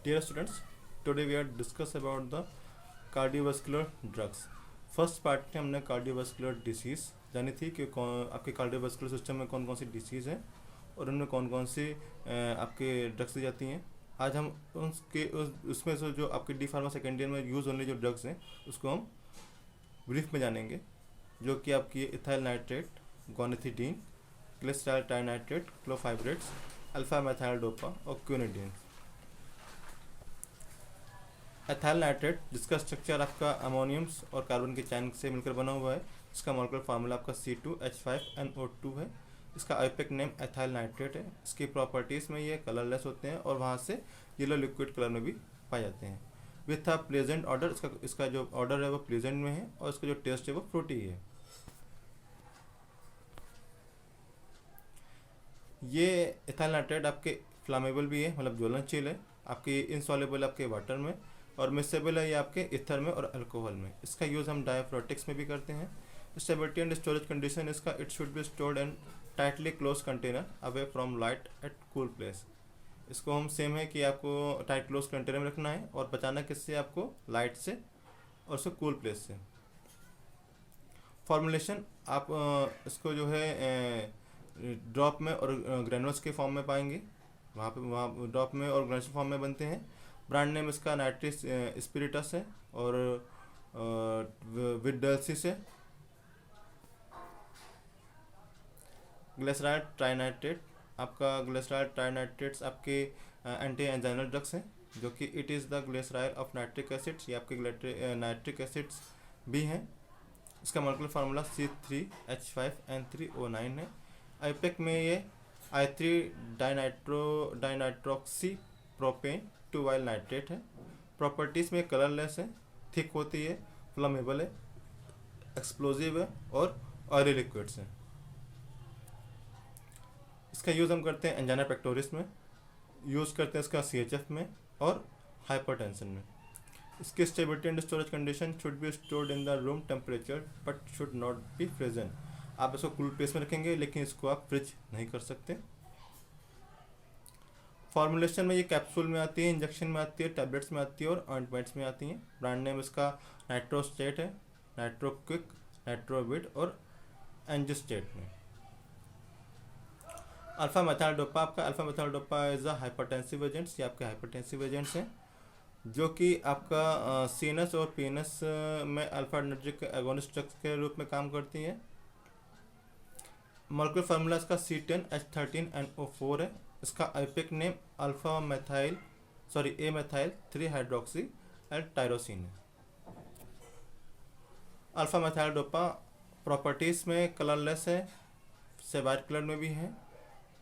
Dear students, today we are discuss about the cardiovascular drugs. First part में हमने cardiovascular disease जानी थी कि आपके कार्डियोवास्कुलर सिस्टम में कौन कौन सी डिसीज़ हैं और उनमें कौन कौन सी आपके ड्रग्स दी जाती हैं. आज हम उसमें से जो आपके डी फार्मा सेकेंड ईयर में यूज़ होने जो ड्रग्स हैं उसको हम ब्रीफ में जानेंगे, जो कि आपकी ethyl nitrate, guanethidine, glyceryl trinitrate, clofibrates, alpha methyl dopa और क्विनिडीन. एथाइल नाइट्रेट जिसका स्ट्रक्चर आपका अमोनियम्स और कार्बन के चैन से मिलकर बना हुआ है, इसका मॉलिक्यूलर फार्मूला आपका C2H5NO2 है. इसका आईपेक नेम एथाइल नाइट्रेट है. इसकी प्रॉपर्टीज़ में ये कलरलेस होते हैं और वहाँ से येलो लिक्विड कलर में भी पाए जाते हैं. विथ अ प्लेजेंट ऑर्डर, इसका जो ऑर्डर है वो प्लेजेंट में है और इसका जो टेस्ट है वो फ्रूटी है. ये एथाइल नाइट्रेट आपके फ्लामेबल भी है, मतलब ज्वलनशील है. आपके इनसॉल्युबल आपके वाटर में और मिक्सेबल है ये आपके इथर में और अल्कोहल में. इसका यूज़ हम डायफ्रोटिक्स में भी करते हैं. स्टेबिलिटी एंड स्टोरेज कंडीशन इसका, it should be stored in tightly close container away from light at cool place. इसको हम सेम है कि आपको टाइट क्लोज कंटेनर में रखना है और बचाना किससे, आपको लाइट से और उसको कूल प्लेस से. फॉर्मुलेशन आप इसको जो है ड्रॉप में और ग्रेनुल्स के फॉर्म में पाएंगे. वहाँ ड्रॉप में और ग्रेनुल्स फॉर्म में बनते हैं. ब्रांड नेम इसका नाइट्रिस स्पिरिटस है और विडल्सिस है. ग्लिसराइल ट्राइनाइट्रेट, आपका ग्लिसराइल ट्राइनाइट्रेट्स आपके एंटी एंजाइनल ड्रग्स हैं, जो कि it is the glyceryl of nitric acids. ये आपके नाइट्रिक एसिड्स भी हैं. इसका मॉलिक्यूलर फार्मूला C3H5N3O9 है. आईपेक में ये I3 डाइनाइट्रोक्सी प्रोपेन 2 नाइट्रेट है. प्रॉपर्टीज़ में कलरलेस है, थिक होती है, फ्लमेबल है, एक्सप्लोजिव है और ऑयली लिक्विड्स हैं. इसका यूज़ हम करते हैं एंजाइना पेक्टोरिस में, यूज़ करते हैं इसका CHF में और हाइपरटेंशन में. इसकी stability and storage condition should be stored in the room temperature but should not be frozen. आप इसको कूल प्लेस में रखेंगे लेकिन इसको आप फ्रिज नहीं कर सकते. फॉर्मुलेशन में ये कैप्सूल में आती है, इंजेक्शन में आती है, टैबलेट्स में आती है और ऑइंटमेंट्स में आती हैं. ब्रांड नेम इसका नाइट्रोस्टेट है, नाइट्रोक्विक, नाइट्रोविड और एंजिस्टेट में. अल्फा मेथाइल डोपा, आपका alpha methyl dopa is a hypertensive agents. ये आपके हाइपरटेंसिव एजेंट्स हैं, जो कि आपका सीनस और पीनस में अल्फा एनर्जिक एगोनिस्ट ड्रग्स के रूप में काम करती हैं. मॉलिक्यूलर फार्मूला इसका C10H13NO4 है. इसका आईपेक नेम अल्फा मेथाइल ए मेथाइल 3 हाइड्रोक्सी एल टायरोसिन है. अल्फा मेथाइल डोपा प्रॉपर्टीज़ में कलरलेस है, सेवाइट कलर में भी है,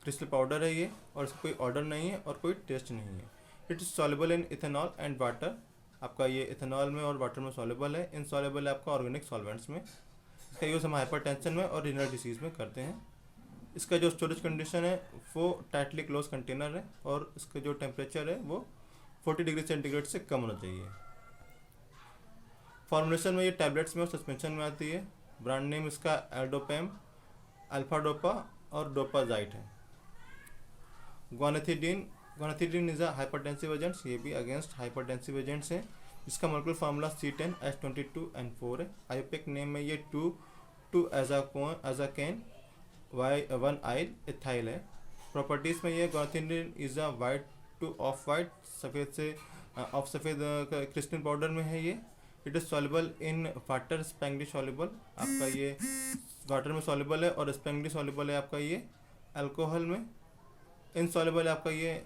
क्रिस्टल पाउडर है ये और इसका कोई ऑर्डर नहीं है और कोई टेस्ट नहीं है. It is soluble in ethanol and water. आपका ये इथेनॉल में और वाटर में सॉल्युबल है. इनसॉल्युबल है आपका ऑर्गेनिक सॉल्वेंट्स में. इसका यूज़ हम हाइपरटेंशन में और रीनल डिसीज़ में करते हैं. इसका जो स्टोरेज कंडीशन है वो टाइटली क्लोज कंटेनर है और इसका जो टेम्परेचर है वो 40 डिग्री सेंटीग्रेड से कम होना चाहिए. फॉर्मुलेशन में ये टैबलेट्स में और सस्पेंशन में आती है. ब्रांड नेम इसका एल्डोपेम, अल्फा डोपा और डोपाजाइट है. गोनाथिडीन इज अ हाइपरटेंसिव एजेंट्स. ये भी अगेंस्ट हाइपरटेंसिव एजेंट्स हैं. इसका मॉलिक्यूलर फार्मूला C10H22N4 है. आईपेक नेम में ये 2 एजाकेन 1 आइल इथाइल है. प्रॉपर्टीज़ में ये guanethidine is a white to off white, सफ़ेद से ऑफ सफ़ेद क्रिस्टल पाउडर में है ये. It is soluble in water, sparingly soluble. आपका ये वाटर में सॉल्युबल है और स्पेंगली सॉल्युबल है आपका ये अल्कोहल में. इनसॉल्युबल है आपका ये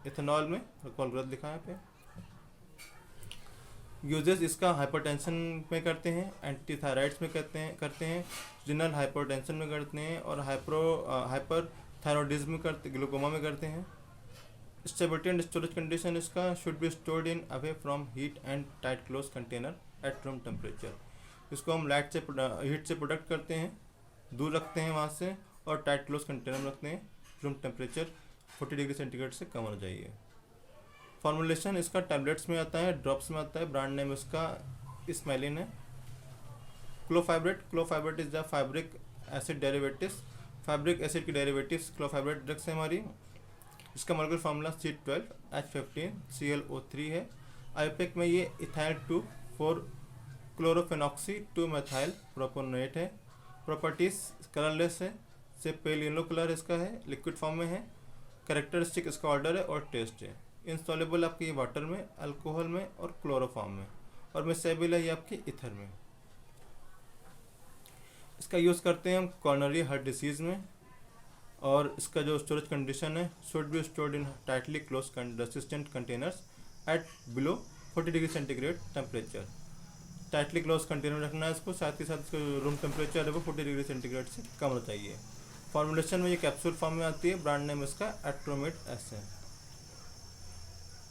इथेनॉल में. अल्कोहल गलत लिखा है यहाँ पे. यूजेस इसका हाइपरटेंशन में करते हैं, एंटीथायराइड्स में करते हैं, रीनल हाइपरटेंशन में करते हैं और हाइपरथायरॉइडिज्म में करते, ग्लूकोमा में करते हैं. स्टेबिलिटी एंड स्टोरेज कंडीशन इसका should be stored in away from heat and tight close container at room temperature. इसको हम लाइट से हीट से प्रोटेक्ट करते हैं, दूर रखते हैं वहाँ से और टाइट क्लोज कंटेनर में रखते हैं. रूम टेम्परेचर 40 डिग्री सेंटीग्रेड से कम होना चाहिए. फॉर्मुलेशन इसका टैबलेट्स में आता है, ड्रॉप्स में आता है. ब्रांड नेम इसका स्मेलिन है. Clofibrate is the fibric acid derivatives. Fibric acid की डेरिवेटिव्स क्लोफाइब्रेट ड्रग्स है हमारी. इसका मॉलिक्यूलर फार्मूला C12H15ClO3 है। आयोपेक में ये इथाइल 2,4 क्लोरोफेनॉक्सी 2 मेथाइल प्रोपोनेट है। प्रॉपर्टीज कलरलेस है, से पेल येलो कलर इसका है, लिक्विड फॉर्म में है। कैरेक्टरिस्टिक इसका ऑर्डर है और टेस्ट है। इनसॉल्युबल आपकी ये वाटर में, अल्कोहल में और क्लोरोफॉर्म में, और मिसेबल है ये आपकी इथर में। इसका यूज़ करते हैं हम कॉर्नरी हार्ट डिसीज़ में, और इसका जो स्टोरेज कंडीशन है, should be stored in tightly close resistant containers at below 40 degree centigrade temperature. Tightly close container में रखना है इसको, साथ ही साथ इसका रूम टेम्परेचर है वो 40 डिग्री सेंटीग्रेड से कम होना चाहिए। फॉर्मुलेशन में ये कैप्सूल फॉर्म में आती है, ब्रांड नेम इसका एट्रोमेट एस है।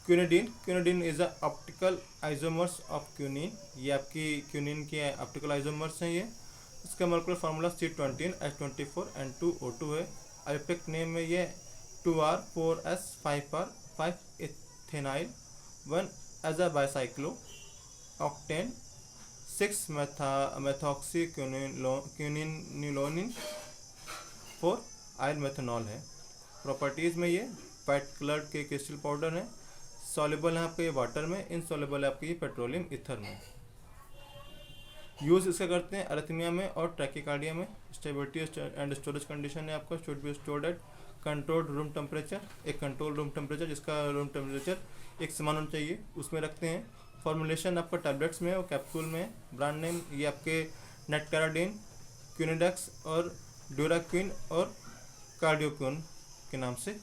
Quinidine is a optical isomers of quinine, ये आपकी क्यूनिन की ऑप्टिकल आइसोमर्स हैं ये। इसका मॉलिक्यूलर फार्मूला C12H24N2O2 है। आयोपेक नेम में ये 2R4S5R5 ethenyl 1 azabicyclo octane 6 methoxy quinolin 4 yl methanol है। प्रॉपर्टीज़ में ये वाइट कलर के क्रिस्टल पाउडर है। सॉल्युबल है आपके ये वाटर में, इनसॉल्युबल है आपके ये पेट्रोलियम ईथर में। यूज़ इसका करते हैं अरिथमिया में और ट्रैकिकार्डिया में। स्टेबिलिटी एंड स्टोरेज कंडीशन है आपका, should be stored at controlled room temperature, एक कंट्रोल रूम टेम्परेचर जिसका रूम टेम्परेचर एक समान होना चाहिए, उसमें रखते हैं। फॉर्मुलेशन आपका टैबलेट्स में और कैप्सूल में। ब्रांड नेम ये आपके नेटकाराडीन, क्यूनिडेक्स और ड्यूराक्विन और कार्डियोक्विन के नाम से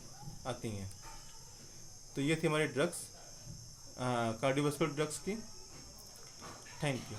आती हैं। तो ये थी हमारी ड्रग्स, कार्डियोवास्कुलर ड्रग्स की। Thank you.